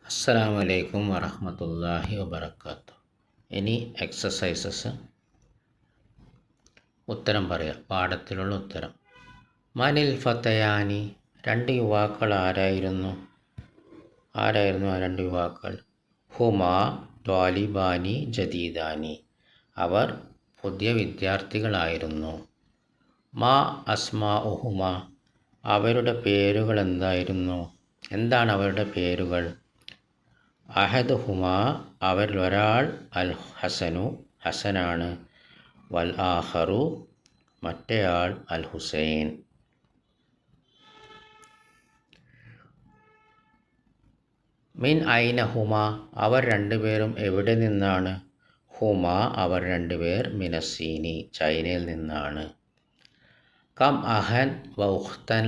അസ്സലാമു അലൈക്കും വറഹ്മത്തുള്ളാഹി വബറകാതുഹു. ഇനി എക്സസൈസസ് ഉത്തരം പറയാം. പാഠത്തിലുള്ള ഉത്തരം. മനിൽ ഫത്തയാനി, രണ്ട് യുവാക്കൾ ആരായിരുന്നു ആ രണ്ട് യുവാക്കൾ? ഹുമാ ത്വാലിബാനി ജദീദാനി, അവർ പുതിയ വിദ്യാർത്ഥികളായിരുന്നു. മാ അസ്മാഉഹുമ, അവരുടെ പേരുകൾ എന്തായിരുന്നു? എന്താണ് അവരുടെ പേരുകൾ? അഹദുഹുമാ, അവരിലൊരാൾ അൽ ഹസനു, ഹസനാണ്. വൽ ആഖറു, മറ്റേയാൾ അൽ ഹുസൈൻ. മിൻ ഐന ഹുമാ, അവർ രണ്ടുപേരും എവിടെ നിന്നാണ്? ഹുമാ, അവർ രണ്ടുപേർ മിനസ്സീനി, ചൈനയിൽ നിന്നാണ്. കം അഹൻ വ ഉഖ്തൻ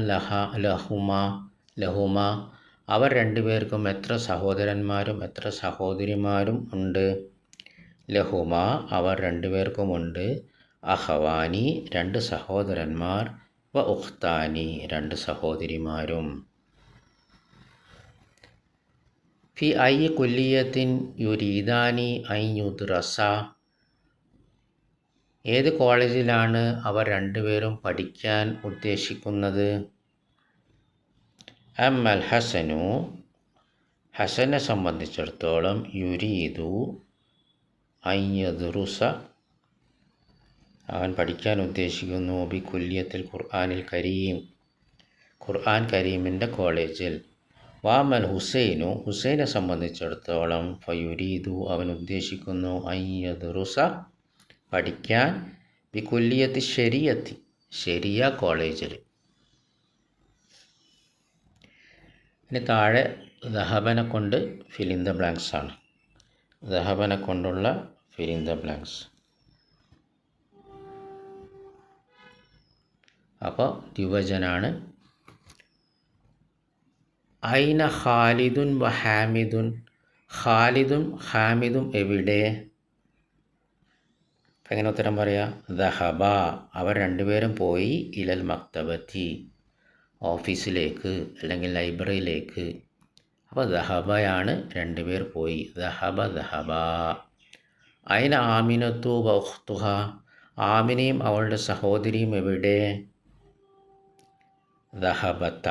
ലഹുമാ, അവർ രണ്ടുപേർക്കും എത്ര സഹോദരന്മാരും എത്ര സഹോദരിമാരും ഉണ്ട്? ലഹുമ, അവർ രണ്ടുപേർക്കുമുണ്ട്. അഖവാനി, രണ്ട് സഹോദരന്മാർ. വ ഉഖ്താനി, രണ്ട് സഹോദരിമാരും. ഫി ഐ കുല്ലിയത്തിൻ യുരീദാനി ഐ യുദ്റസ, ഏത് കോളേജിലാണ് അവർ രണ്ടുപേരും പഠിക്കാൻ ഉദ്ദേശിക്കുന്നത്? അമ്മൽ ഹസനു, ഹസനെ സംബന്ധിച്ചിടത്തോളം യുരീദു അയ്യദ്റുസ, അവൻ പഠിക്കാൻ ഉദ്ദേശിക്കുന്നു. ബി കുല്യത്തിൽ ഖുർആനിൽ കരീം, ഖുർആൻ കരീമിൻ്റെ കോളേജിൽ. വാമൽ ഹുസൈനു, ഹുസൈനെ സംബന്ധിച്ചിടത്തോളം ഫയുരീദു, അവൻ ഉദ്ദേശിക്കുന്നു അയ്യദ്റുസ, പഠിക്കാൻ ബി കുല്യത്തി ശരിയത്തി, ശരിയ കോളേജിൽ. ഇനി താഴെ ദഹബനെ കൊണ്ട് ഫിൽ ഇൻ ദ ബ്ലാങ്ക്സ് ആണ്. ദഹബനെ കൊണ്ടുള്ള ഫിൽ ഇൻ ദ ബ്ലാങ്ക്സ്. അപ്പോൾ ദ്വിവചനാണ്. ഐന ഖാലിദുൻ വ ഹാമിദുൻ, ഖാലിദും ഹാമിദും എവിടെ? എങ്ങനെ ഉത്തരം പറയാം? ദഹബ, അവർ രണ്ടുപേരും പോയി. ഇലൽ മക്തബത്തി, ഓഫീസിലേക്ക് അല്ലെങ്കിൽ ലൈബ്രറിയിലേക്ക്. അപ്പോൾ ദഹബയാണ്, രണ്ടുപേർ പോയി. ദഹബ. ഐന ആമിനത്തു വ ഉഖ്തുഹ, ആമിനയും അവളുടെ സഹോദരിയും എവിടെ? ദഹബത്ത,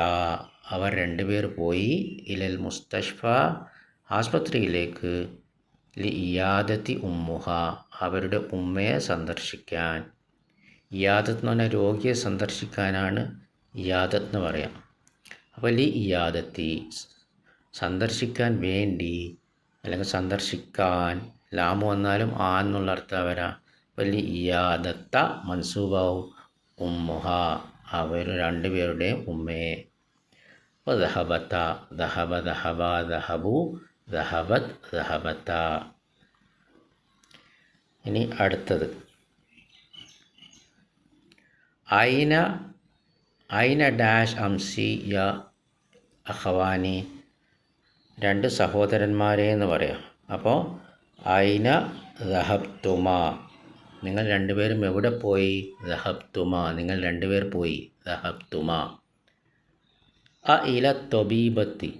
അവർ രണ്ടുപേർ പോയി. ഇലൽ മുസ്തഷ്ഫ, ആസ്പത്രിയിലേക്ക്. ലി ഇയാദത്തി ഉമ്മുഹ, അവരുടെ ഉമ്മയെ സന്ദർശിക്കാൻ. ഇയാദത്ത് എന്ന് പറഞ്ഞാൽ രോഗിയെ സന്ദർശിക്കാനാണ് ഇയാദത്ത് എന്ന് പറയാം. അപ്പോൾ ലി ഇയാദത്തി, സന്ദർശിക്കാൻ വേണ്ടി അല്ലെങ്കിൽ സന്ദർശിക്കാൻ. ലാമു വന്നാലും ആ എന്നുള്ള അർത്ഥം വരാം. അപ്പോൾ ലി ഇയാദത്ത മൻസൂബാവും, ഉമ്മുഹ, അവർ രണ്ടുപേരുടെയും ഉമ്മയെ. അപ്പോൾ ദഹബത്ത, ദഹബു, ദഹബത്ത. ഇനി അടുത്തത്. ഐന ഡാഷ് അംസി യ അഖവാനി, രണ്ട് സഹോദരന്മാരെ എന്ന് പറയാം. അപ്പോൾ ഐന ദഹബ്തുമ, നിങ്ങൾ രണ്ടുപേരും എവിടെ പോയി? ദഹബ്തുമ, നിങ്ങൾ രണ്ടുപേർ പോയി. ദഹബ്തുമ. അ ഇല തൊബീബത്തി,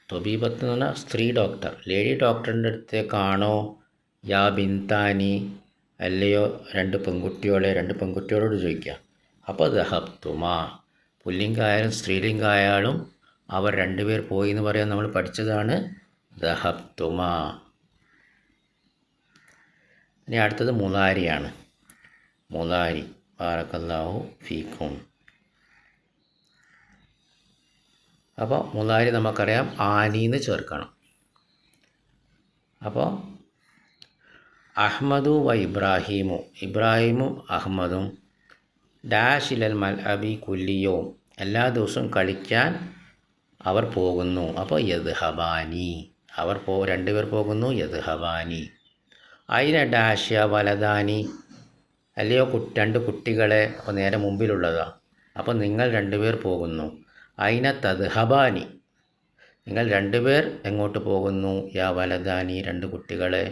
തൊബീബത്ത് എന്ന് പറഞ്ഞാൽ സ്ത്രീ ഡോക്ടർ, ലേഡി ഡോക്ടറിൻ്റെ അടുത്തേക്കാണോ? യാ ബിന്താനി, അല്ലയോ രണ്ട് പെൺകുട്ടികളോട് ചോദിക്കുക. അപ്പോൾ ദഹബ്തുമ, പുല്ലിംഗായാലും സ്ത്രീലിംഗായാലും അവർ രണ്ടുപേർ പോയി എന്ന് പറയാൻ നമ്മൾ പഠിച്ചതാണ്. ദഹബ്തുമ. ഇനി അടുത്തത് മുലാരിയാണ്. മുലാരി, ബാറക്കല്ലാഹു ഫീക്കും. അപ്പോൾ മുലാരി നമുക്കറിയാം, ആനീന്ന് ചേർക്കണം. അപ്പോൾ അഹ്മദു വ ഇബ്രാഹിമു, ഇബ്രാഹിമും അഹ്മദും. ഡാഷിലൽ മൽ അബി കുല്ലിയോ, എല്ലാ ദിവസവും കളിക്കാൻ അവർ പോകുന്നു. അപ്പോൾ യദ്ഹബാനി, അവർ രണ്ടുപേർ പോകുന്നു. യദ്ഹബാനി. ഐന ഡാഷ്യ വലദാനി, അല്ലയോ രണ്ട് കുട്ടികളെ. അപ്പോൾ നേരെ മുമ്പിലുള്ളതാ. അപ്പോൾ നിങ്ങൾ രണ്ടുപേർ പോകുന്നു. ഐന തദ്ഹബാനി, നിങ്ങൾ രണ്ടുപേർ എങ്ങോട്ട് പോകുന്നു? യാ വലദാനി, രണ്ട് കുട്ടികളെ.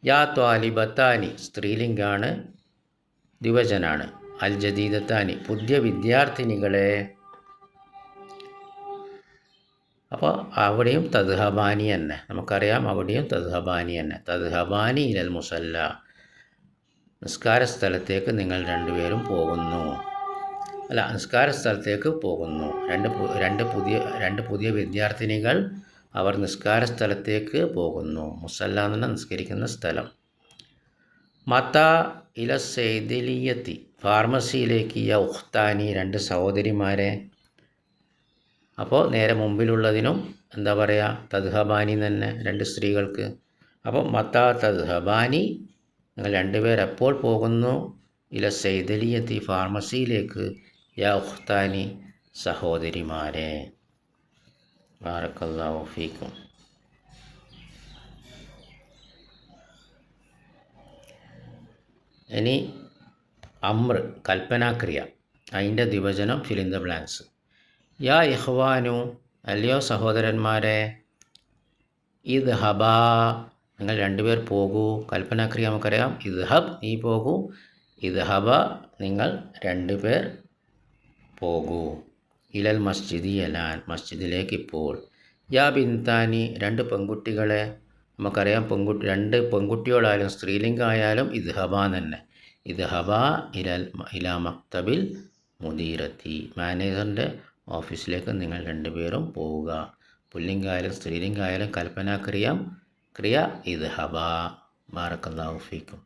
യാ ത്വാലിബത്താനി, സ്ത്രീലിംഗാണ്, ദ്വിവചനാണ്. അൽ ജദീദത്താനി, പുതിയ വിദ്യാർത്ഥിനികളെ. അപ്പോൾ അവിടെയും തദ്ഹബാനി തന്നെ, നമുക്കറിയാം അവിടെയും തദ്ഹബാനി തന്നെ. തദ്ഹബാനി ഇലൽ മുസല്ല, നിസ്കാര സ്ഥലത്തേക്ക് നിങ്ങൾ രണ്ടുപേരും പോകുന്നു. അല്ല, നിസ്കാര സ്ഥലത്തേക്ക് പോകുന്നു. രണ്ട് പുതിയ വിദ്യാർത്ഥിനികൾ അവർ നിസ്കാര സ്ഥലത്തേക്ക് പോകുന്നു. മുസല്ല എന്ന് പറഞ്ഞാൽ നിസ്കരിക്കുന്ന സ്ഥലം. മത ഇല സൈദിലിയത്തി, ഫാർമസിയിലേക്ക് യ ഉഖ്താനി, രണ്ട് സഹോദരിമാരെ. അപ്പോൾ നേരെ മുമ്പിലുള്ളതിനും എന്താ പറയുക, തദ്ഹബാനി തന്നെ, രണ്ട് സ്ത്രീകൾക്ക്. അപ്പോൾ മത തദ്ഹബാനി, നിങ്ങൾ രണ്ടുപേർ എപ്പോൾ പോകുന്നു, ഇല സൈദലിയത്തി, ഫാർമസിയിലേക്ക്, യാ ഉഖ്താനി, സഹോദരിമാരെ. ബാറക്കല്ലാഹു ഫീക്കും. ഇനി അമ്ര, കൽപ്പനാക്രിയ, അതിൻ്റെ ദ്വിവചനം ഫിൽ ഇൻ ദ ബ്ലാങ്ക്സ്. യാ ഇഖ്വാനു, അല്ലയോ സഹോദരന്മാരെ. ഇദ്ഹബാ, നിങ്ങൾ രണ്ടുപേർ പോകൂ. കൽപ്പനാക്രിയ നമുക്കറിയാം, ഇദ്ഹബ്, നീ പോകൂ. ഇദ്ഹബ, നിങ്ങൾ രണ്ടുപേർ പോകൂ. ഇലൽ മസ്ജിദി അലാൻ, മസ്ജിദിലേക്ക് ഇപ്പോൾ. യാ ബിൻതാനി, രണ്ട് പെൺകുട്ടികളെ. നമുക്കറിയാം രണ്ട് പെൺകുട്ടികളായാലും സ്ത്രീലിംഗമായാലും ഇദ്ഹബ തന്നെ. ഇദ്ഹബ ഇലാ മക്തബിൽ മുദീറത്തി, മാനേജറിൻ്റെ ഓഫീസിലേക്ക് നിങ്ങൾ രണ്ടുപേരും പോവുക. പുല്ലിംഗായാലും സ്ത്രീലിംഗായാലും കൽപ്പനാക്രിയ ഇദ്ഹബ. ബാറക്കല്ലാഹു ഫീക്കും.